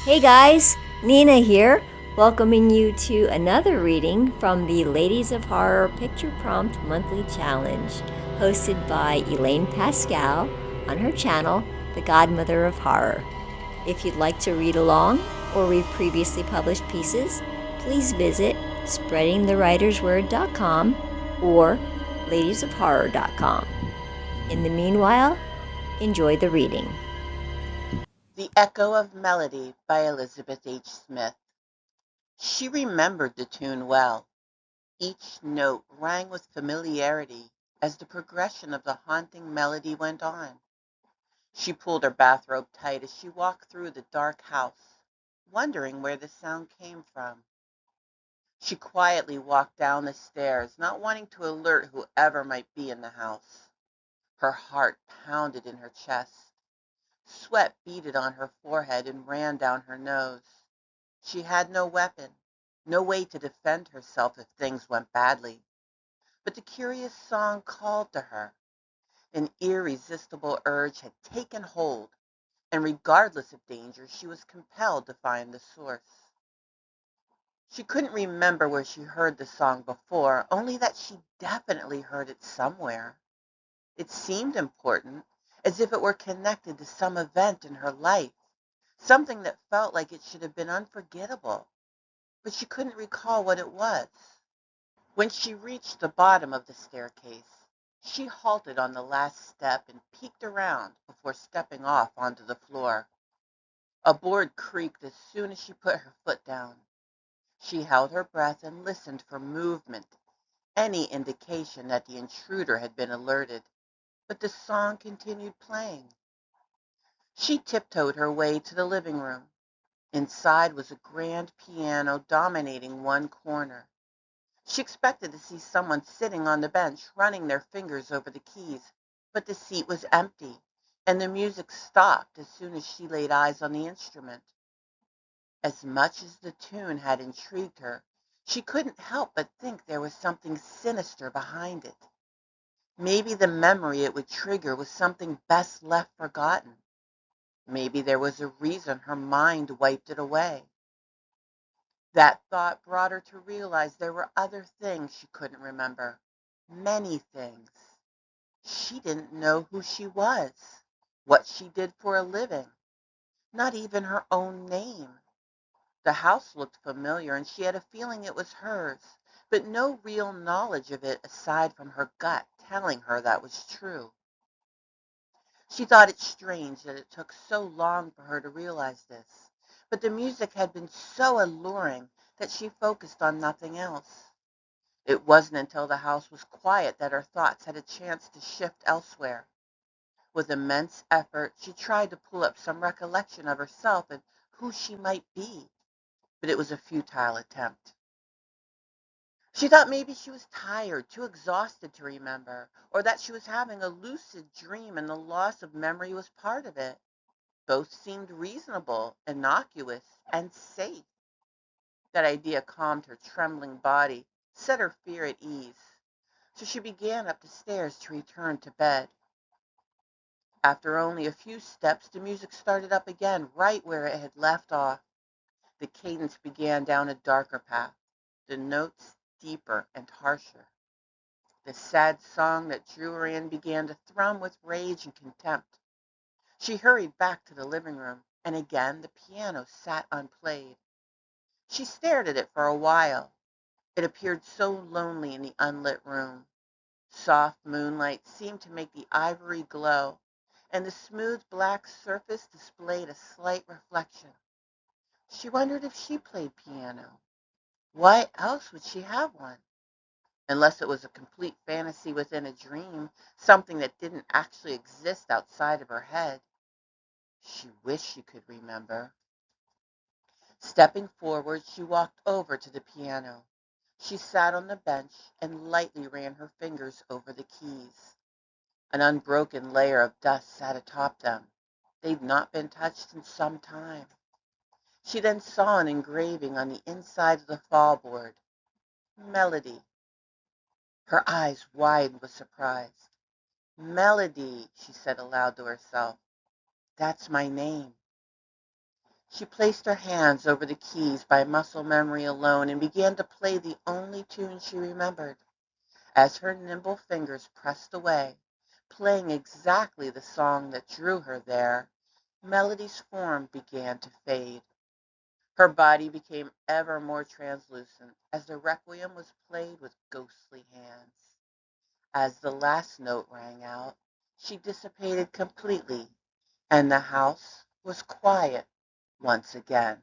Hey guys, Nina here, welcoming you to another reading from the Ladies of Horror Picture Prompt Monthly Challenge, hosted by Elaine Pascal on her channel, The Godmother of Horror. If you'd like to read along or read previously published pieces, please visit spreadingthewritersword.com or ladiesofhorror.com. In the meanwhile, enjoy the reading. The Echo of Melody by Elizabeth H. Smith. She remembered the tune well. Each note rang with familiarity as the progression of the haunting melody went on. She pulled her bathrobe tight as she walked through the dark house, wondering where the sound came from. She quietly walked down the stairs, not wanting to alert whoever might be in the house. Her heart pounded in her chest. Sweat beaded on her forehead and ran down her nose. She had no weapon, no way to defend herself if things went badly. But the curious song called to her. An irresistible urge had taken hold, and regardless of danger, she was compelled to find the source. She couldn't remember where she heard the song before, only that she definitely heard it somewhere. It seemed important, as if it were connected to some event in her life, something that felt like it should have been unforgettable, but she couldn't recall what it was. When she reached the bottom of the staircase, she halted on the last step and peeked around before stepping off onto the floor. A board creaked as soon as she put her foot down. She held her breath and listened for movement, any indication that the intruder had been alerted, but the song continued playing. She tiptoed her way to the living room. Inside was a grand piano dominating one corner. She expected to see someone sitting on the bench, running their fingers over the keys, but the seat was empty, and the music stopped as soon as she laid eyes on the instrument. As much as the tune had intrigued her, she couldn't help but think there was something sinister behind it. Maybe the memory it would trigger was something best left forgotten. Maybe there was a reason her mind wiped it away. That thought brought her to realize there were other things she couldn't remember. Many things. She didn't know who she was, what she did for a living, not even her own name. The house looked familiar and she had a feeling it was hers, but no real knowledge of it aside from her gut telling her that was true. She thought it strange that it took so long for her to realize this, but the music had been so alluring that she focused on nothing else. It wasn't until the house was quiet that her thoughts had a chance to shift elsewhere. With immense effort, she tried to pull up some recollection of herself and who she might be, but it was a futile attempt. She thought maybe she was tired, too exhausted to remember, or that she was having a lucid dream and the loss of memory was part of it. Both seemed reasonable, innocuous, and safe. That idea calmed her trembling body, set her fear at ease. So she began up the stairs to return to bed. After only a few steps, the music started up again, right where it had left off. The cadence began down a darker path, the notes deeper and harsher. The sad song that drew her in began to thrum with rage and contempt. She hurried back to the living room, and again the piano sat unplayed. She stared at it for a while. It appeared so lonely in the unlit room. Soft moonlight seemed to make the ivory glow, and the smooth black surface displayed a slight reflection. She wondered if she played piano. Why else would she have one? Unless it was a complete fantasy within a dream, something that didn't actually exist outside of her head. She wished she could remember. Stepping forward, she walked over to the piano. She sat on the bench and lightly ran her fingers over the keys. An unbroken layer of dust sat atop them. They'd not been touched in some time. She then saw an engraving on the inside of the fallboard. Melody. Her eyes widened with surprise. Melody, she said aloud to herself. That's my name. She placed her hands over the keys by muscle memory alone and began to play the only tune she remembered. As her nimble fingers pressed away, playing exactly the song that drew her there, Melody's form began to fade. Her body became ever more translucent as the requiem was played with ghostly hands. As the last note rang out, she dissipated completely, and the house was quiet once again.